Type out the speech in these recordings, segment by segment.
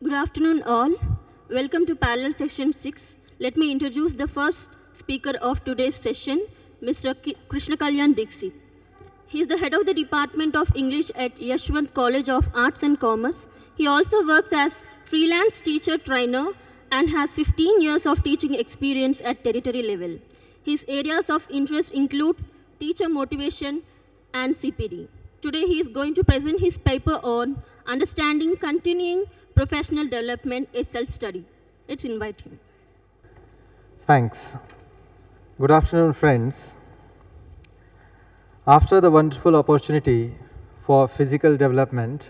Good afternoon, all. Welcome to Parallel Session 6. Let me introduce the first speaker of today's session, Mr. Krishna Kalyan Dixit. He is the head of the Department of English at Yashwant College of Arts and Commerce. He also works as freelance teacher trainer and has 15 years of teaching experience at territory level. His areas of interest include teacher motivation and CPD. Today he is going to present his paper on Understanding Continuing Professional Development, a Self-Study. Let's invite him. Thanks. Good afternoon, friends. After the wonderful opportunity for physical development,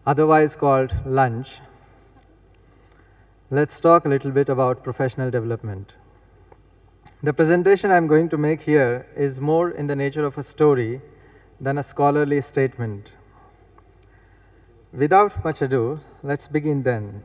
otherwise called lunch, let's talk a little bit about professional development. The presentation I'm going to make here is more in the nature of a story than a scholarly statement. Without much ado, let's begin then.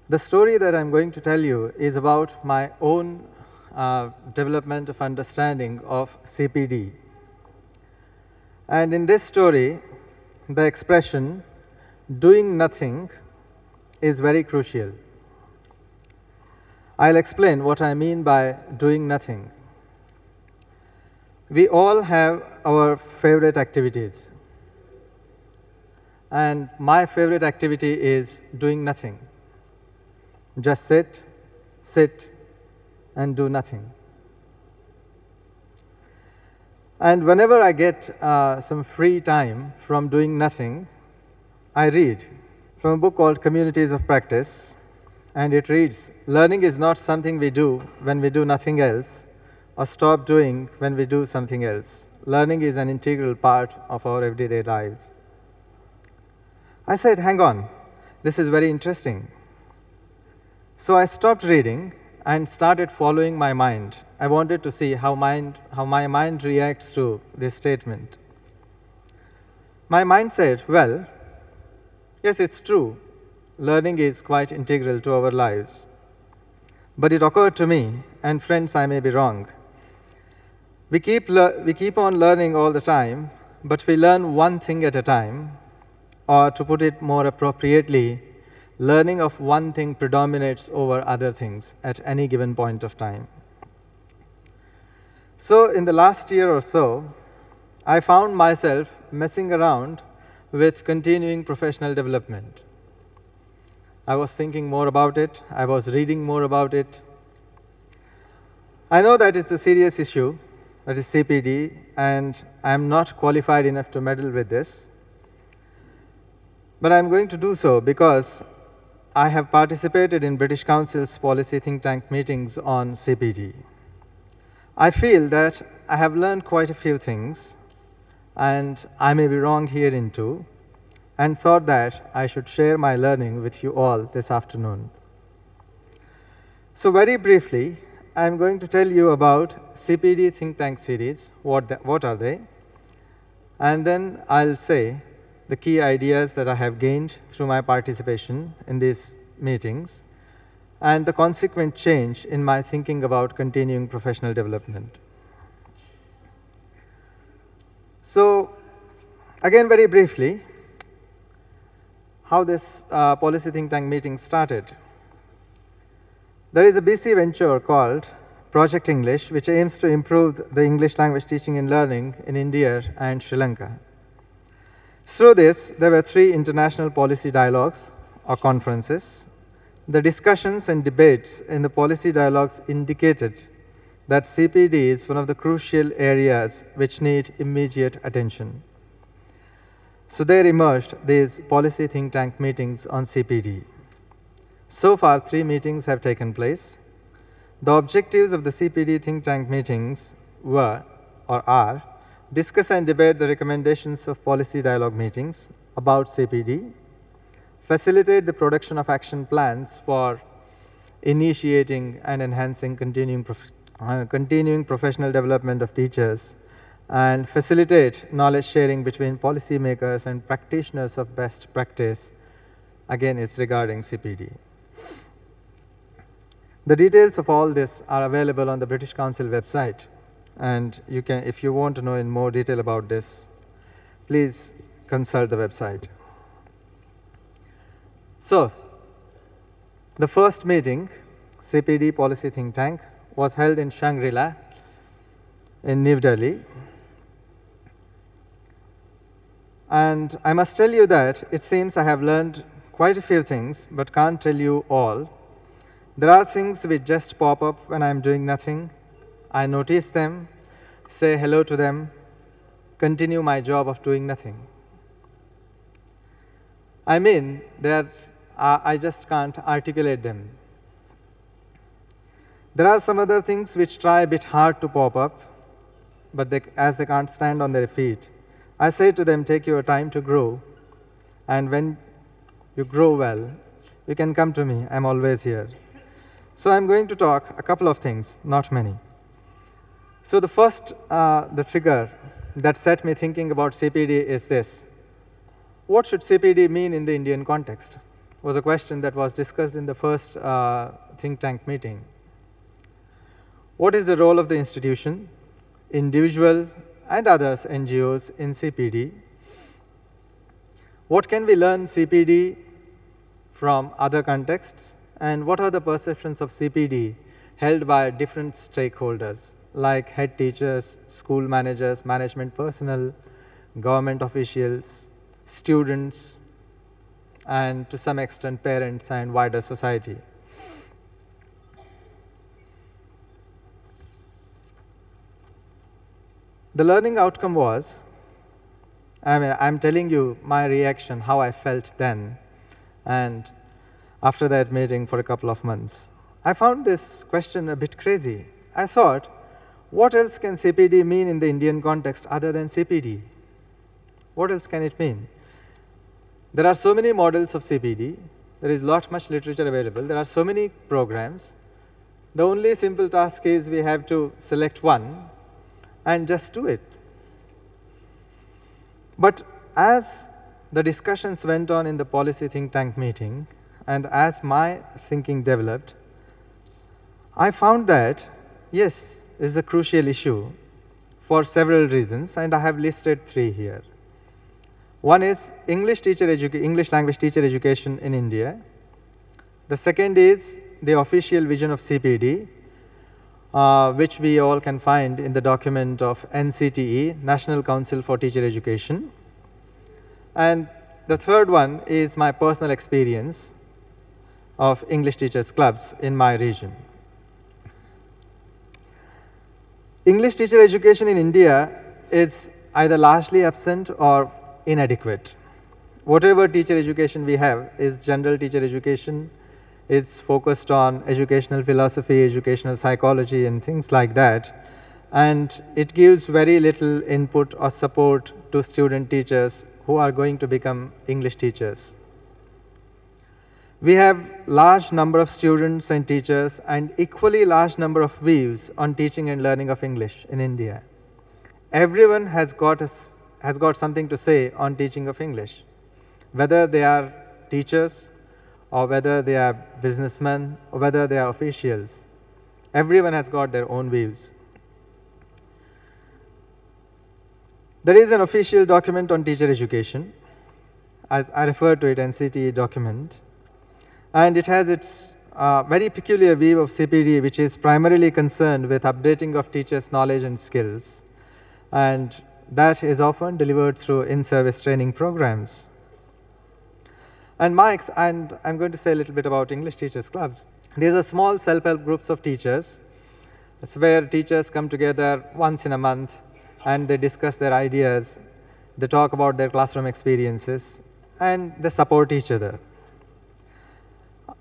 The story that I'm going to tell you is about my own development of understanding of CPD. And in this story, the expression, doing nothing, is very crucial. I'll explain what I mean by doing nothing. We all have our favorite activities. And my favorite activity is doing nothing. Just sit, and do nothing. And whenever I get some free time from doing nothing, I read from a book called Communities of Practice, and it reads, learning is not something we do when we do nothing else, or stop doing when we do something else. Learning is an integral part of our everyday lives. I said, hang on, this is very interesting. So I stopped reading and started following my mind. I wanted to see how my mind reacts to this statement. My mind said, well, yes, it's true. Learning is quite integral to our lives. But it occurred to me, and friends, I may be wrong. We keep on learning all the time, but we learn one thing at a time, or to put it more appropriately, learning of one thing predominates over other things at any given point of time. So in the last year or so, I found myself messing around with continuing professional development. I was thinking more about it. I was reading more about it. I know that it's a serious issue, that is CPD, and I'm not qualified enough to meddle with this. But I'm going to do so because I have participated in British Council's policy think tank meetings on CPD. I feel that I have learned quite a few things, and I may be wrong herein too, and thought that I should share my learning with you all this afternoon. So very briefly, I'm going to tell you about CPD think tank series, what are they, and then I'll say the key ideas that I have gained through my participation in these meetings, and the consequent change in my thinking about continuing professional development. So, again very briefly, how this policy think tank meeting started. There is a BC venture called Project English, which aims to improve the English language teaching and learning in India and Sri Lanka. Through this, there were 3 international policy dialogues or conferences. The discussions and debates in the policy dialogues indicated that CPD is one of the crucial areas which need immediate attention. So there emerged these policy think tank meetings on CPD. So far, 3 meetings have taken place. The objectives of the CPD think tank meetings were, or are, discuss and debate the recommendations of policy dialogue meetings about CPD, facilitate the production of action plans for initiating and enhancing continuing professional development of teachers, and facilitate knowledge sharing between policymakers and practitioners of best practice. Again, it's regarding CPD. The details of all this are available on the British Council website, and you can, if you want to know in more detail about this, please consult the website. So, the first meeting, CPD Policy Think Tank, was held in Shangri-La in New Delhi. And I must tell you that it seems I have learned quite a few things, but can't tell you all. There are things which just pop up when I'm doing nothing. I notice them, say hello to them, continue my job of doing nothing. I mean, I just can't articulate them. There are some other things which try a bit hard to pop up, but as they can't stand on their feet, I say to them, take your time to grow, and when you grow well, you can come to me. I'm always here. So I'm going to talk a couple of things, not many. So the first, the trigger that set me thinking about CPD is this. What should CPD mean in the Indian context? Was a question that was discussed in the first think tank meeting. What is the role of the institution, individual and others, NGOs in CPD? What can we learn CPD from other contexts? And what are the perceptions of CPD held by different stakeholders, like head teachers, school managers, management personnel, government officials, students, and to some extent parents and wider society? The learning outcome was, I'm telling you my reaction, how I felt then, and after that meeting for a couple of months. I found this question a bit crazy. I thought, what else can CPD mean in the Indian context other than CPD? What else can it mean? There are so many models of CPD. There is much literature available. There are so many programs. The only simple task is we have to select one and just do it. But as the discussions went on in the policy think tank meeting, and as my thinking developed, I found that, yes, this is a crucial issue for several reasons, and I have listed 3 here. One is English language teacher education in India. The second is the official vision of CPD, which we all can find in the document of NCTE, National Council for Teacher Education. And the third one is my personal experience of English teachers clubs in my region. English teacher education in India is either largely absent or inadequate. Whatever teacher education we have is general teacher education. It's focused on educational philosophy, educational psychology, and things like that. And it gives very little input or support to student teachers who are going to become English teachers. We have large number of students and teachers and equally large number of views on teaching and learning of English in India. Everyone has got something to say on teaching of English, whether they are teachers or whether they are businessmen or whether they are officials. Everyone has got their own views. There is an official document on teacher education, as I refer to it, NCTE document, and it has its very peculiar view of CPD, which is primarily concerned with updating of teachers' knowledge and skills, and that is often delivered through in-service training programs. And I'm going to say a little bit about English teachers clubs. These are small self-help groups of teachers. It's where teachers come together once in a month and they discuss their ideas, they talk about their classroom experiences, and they support each other.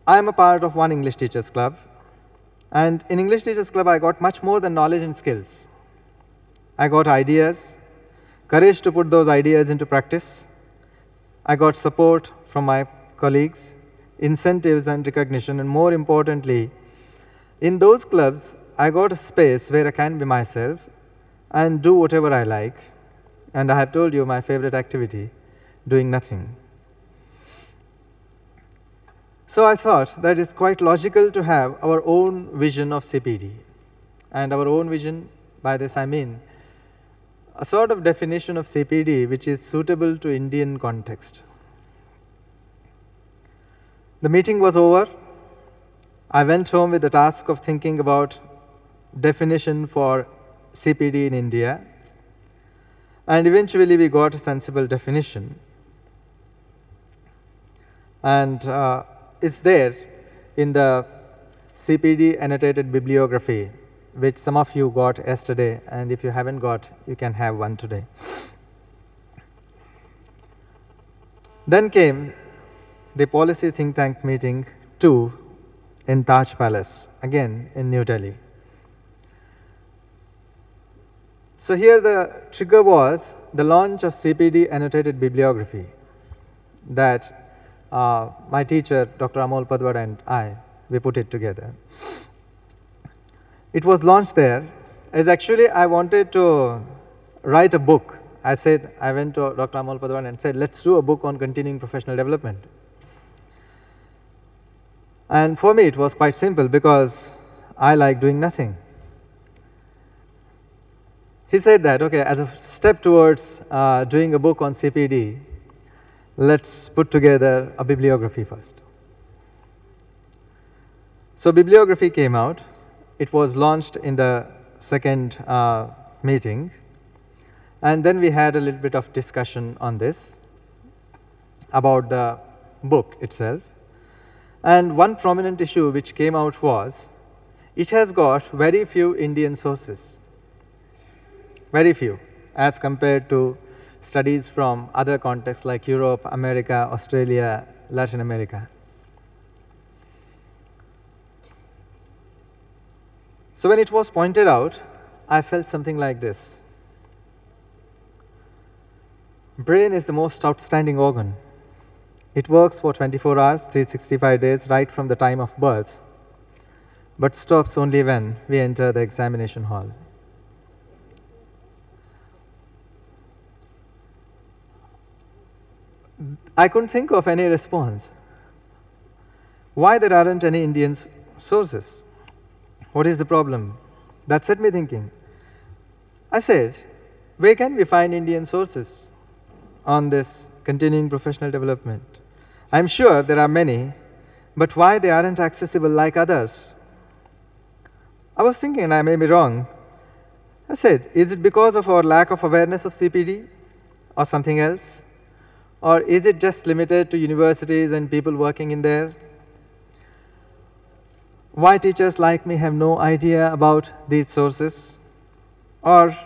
I am a part of one English teachers club, and in English teachers club I got much more than knowledge and skills. I got ideas, courage to put those ideas into practice. I got support from my colleagues, incentives and recognition, and more importantly, in those clubs, I got a space where I can be myself and do whatever I like. And I have told you my favorite activity, doing nothing. So I thought that it's quite logical to have our own vision of CPD. And our own vision, by this I mean a sort of definition of CPD which is suitable to Indian context. The meeting was over. I went home with the task of thinking about definition for CPD in India, and eventually we got a sensible definition. And it's there in the CPD annotated bibliography, which some of you got yesterday, and if you haven't got, you can have one today. Then came the Policy Think Tank Meeting 2 in Taj Palace, again in New Delhi. So here the trigger was the launch of CPD annotated bibliography that my teacher, Dr. Amol Padwad, and we put it together. It was launched there as actually I wanted to write a book. I went to Dr. Amol Padwad and said, let's do a book on continuing professional development. And for me, it was quite simple because I like doing nothing. He said that, okay, as a step towards doing a book on CPD, let's put together a bibliography first. So bibliography came out. It was launched in the second meeting. And then we had a little bit of discussion on this, about the book itself. And one prominent issue which came out was, it has got very few Indian sources. Very few, as compared to studies from other contexts like Europe, America, Australia, Latin America. So when it was pointed out, I felt something like this. Brain is the most outstanding organ. It works for 24 hours, 365 days, right from the time of birth, but stops only when we enter the examination hall. I couldn't think of any response. Why there aren't any Indian sources? What is the problem? That set me thinking. I said, where can we find Indian sources on this continuing professional development? I'm sure there are many, but why they aren't accessible like others? I was thinking, and I may be wrong. I said, is it because of our lack of awareness of CPD or something else? Or is it just limited to universities and people working in there? Why teachers like me have no idea about these sources? Or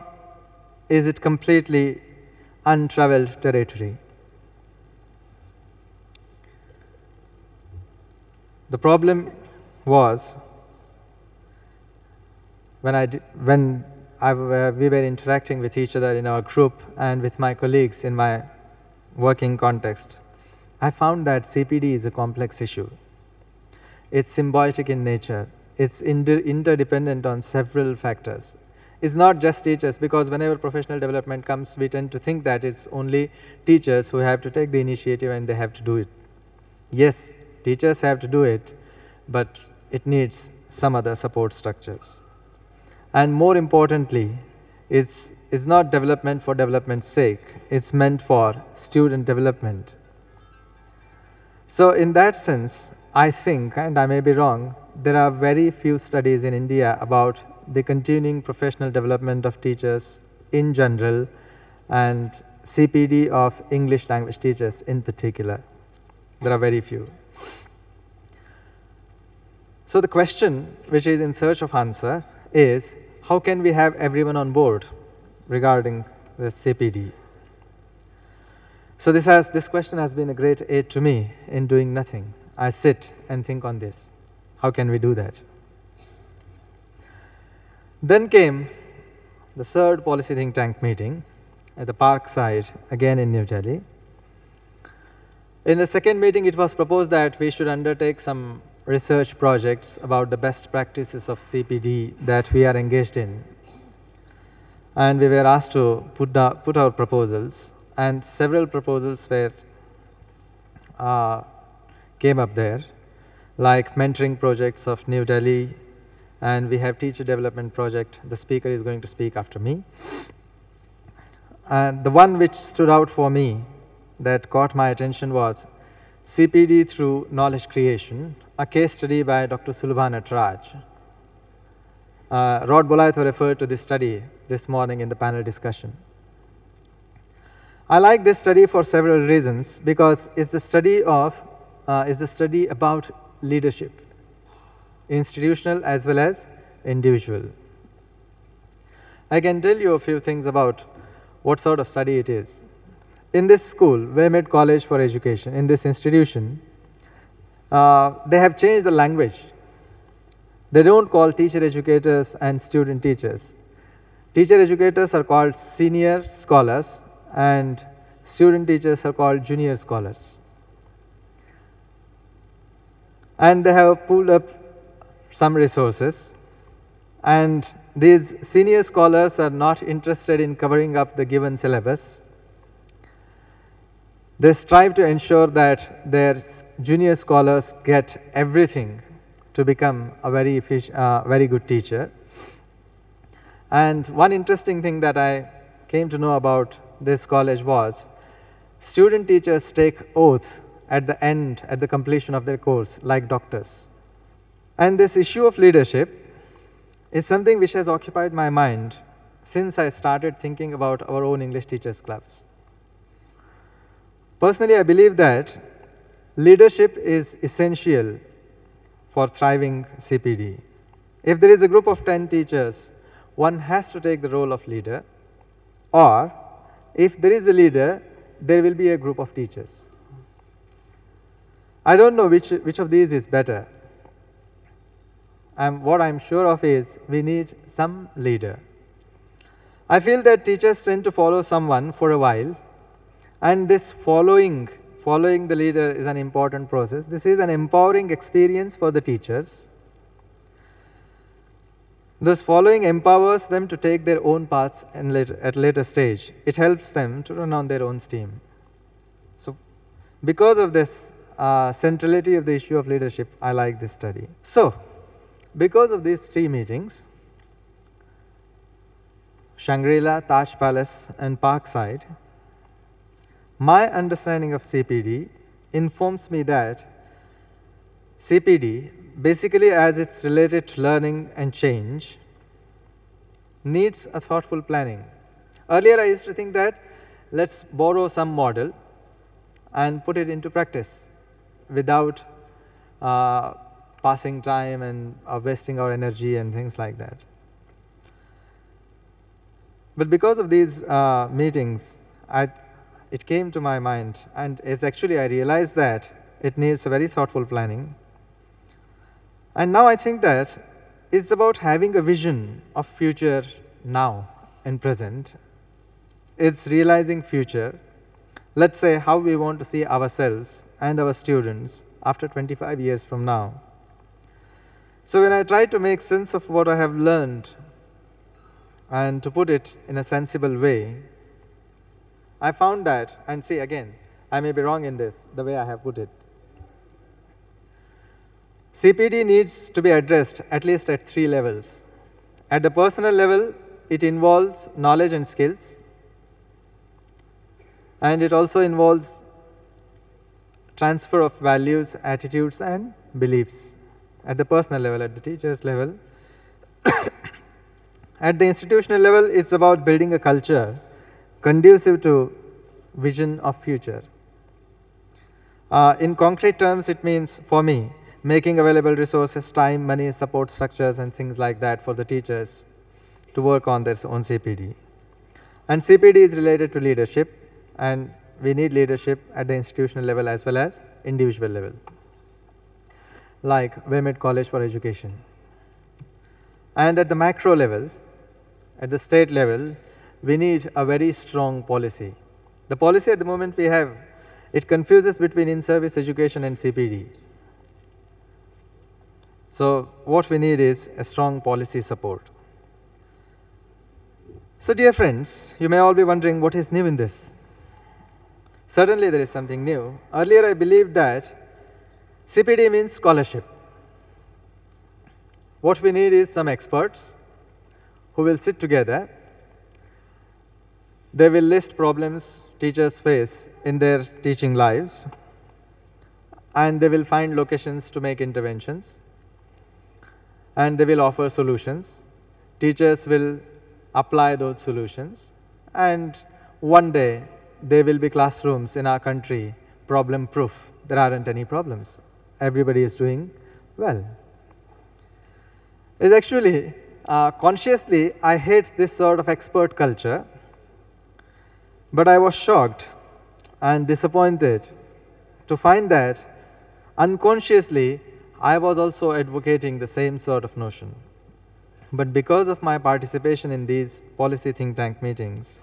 is it completely untraveled territory? The problem was when we were interacting with each other in our group and with my colleagues in my working context, I found that CPD is a complex issue. It's symbiotic in nature. It's interdependent on several factors. It's not just teachers, because whenever professional development comes, we tend to think that it's only teachers who have to take the initiative and they have to do it. Yes, teachers have to do it, but it needs some other support structures. And more importantly, it's not development for development's sake. It's meant for student development. So in that sense, I think, and I may be wrong, there are very few studies in India about the continuing professional development of teachers in general and CPD of English language teachers in particular. There are very few. So the question which is in search of answer is, how can we have everyone on board regarding the CPD? So this question has been a great aid to me in doing nothing. I sit and think on this. How can we do that? Then came the third policy think tank meeting at the park side, again in New Delhi. In the second meeting, it was proposed that we should undertake some research projects about the best practices of CPD that we are engaged in. And we were asked to put our proposals, and several proposals came up there, like mentoring projects of New Delhi, and we have teacher development project. The speaker is going to speak after me. And the one which stood out for me that caught my attention was CPD through Knowledge Creation, a case study by Dr. Sulabha Nataraj. Rod Bolaitho referred to this study this morning in the panel discussion. I like this study for several reasons, because it's a study about leadership, institutional as well as individual. I can tell you a few things about what sort of study it is. In this school, Waymed College for Education, in this institution, they have changed the language. They don't call teacher educators and student teachers. Teacher educators are called senior scholars and student teachers are called junior scholars. And they have pulled up some resources, and these senior scholars are not interested in covering up the given syllabus. They strive to ensure that their junior scholars get everything to become a very good teacher. And one interesting thing that I came to know about this college was student teachers take oath at the end, at the completion of their course, like doctors. And this issue of leadership is something which has occupied my mind since I started thinking about our own English teachers clubs. Personally, I believe that leadership is essential for thriving CPD. If there is a group of 10 teachers, one has to take the role of leader, or if there is a leader, there will be a group of teachers. I don't know which of these is better. What I'm sure of is we need some leader. I feel that teachers tend to follow someone for a while, and this following the leader is an important process. This is an empowering experience for the teachers. This following empowers them to take their own paths at later stage. It helps them to run on their own steam. So because of this centrality of the issue of leadership, I like this study. So because of these three meetings, Shangri-La, Taj Palace and Parkside, my understanding of CPD informs me that CPD, basically as it's related to learning and change, needs a thoughtful planning. Earlier I used to think that let's borrow some model and put it into practice without passing time and wasting our energy and things like that. But because of these meetings, it came to my mind, and it's actually I realized that it needs a very thoughtful planning. And now I think that it's about having a vision of future now and present. It's realizing future. Let's say how we want to see ourselves and our students after 25 years from now. So when I try to make sense of what I have learned and to put it in a sensible way, I found that, and see again, I may be wrong in this, the way I have put it. CPD needs to be addressed at least at 3 levels. At the personal level, it involves knowledge and skills, and it also involves transfer of values, attitudes and beliefs. At the personal level, at the teacher's level. At the institutional level, it's about building a culture conducive to vision of future. In concrete terms, it means, for me, making available resources, time, money, support structures and things like that for the teachers to work on their own CPD. And CPD is related to leadership, and we need leadership at the institutional level as well as individual level, like Waymed College for Education. And at the macro level, at the state level, we need a very strong policy. The policy at the moment we have, it confuses between in-service education and CPD. So what we need is a strong policy support. So dear friends, you may all be wondering what is new in this. Certainly there is something new. Earlier I believed that CPD means scholarship. What we need is some experts who will sit together. They will list problems teachers face in their teaching lives. and they will find locations to make interventions, and they will offer solutions. Teachers will apply those solutions, and one day there will be classrooms in our country problem proof. There aren't any problems. Everybody is doing well. It's actually, consciously, I hate this sort of expert culture, but I was shocked and disappointed to find that unconsciously I was also advocating the same sort of notion. But because of my participation in these policy think tank meetings,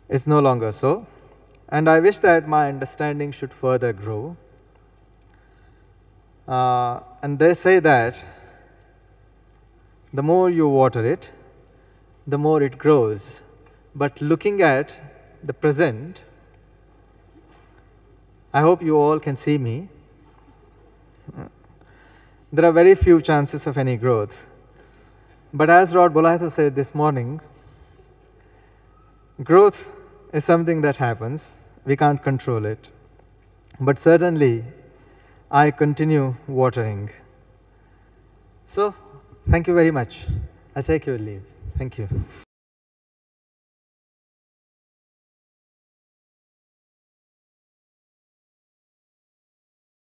it's no longer so. And I wish that my understanding should further grow. And they say that the more you water it, the more it grows. But looking at the present, I hope you all can see me. There are very few chances of any growth. But as Rod Bolato said this morning, growth is something that happens. We can't control it. But certainly, I continue watering. So, thank you very much. I take your leave. Thank you.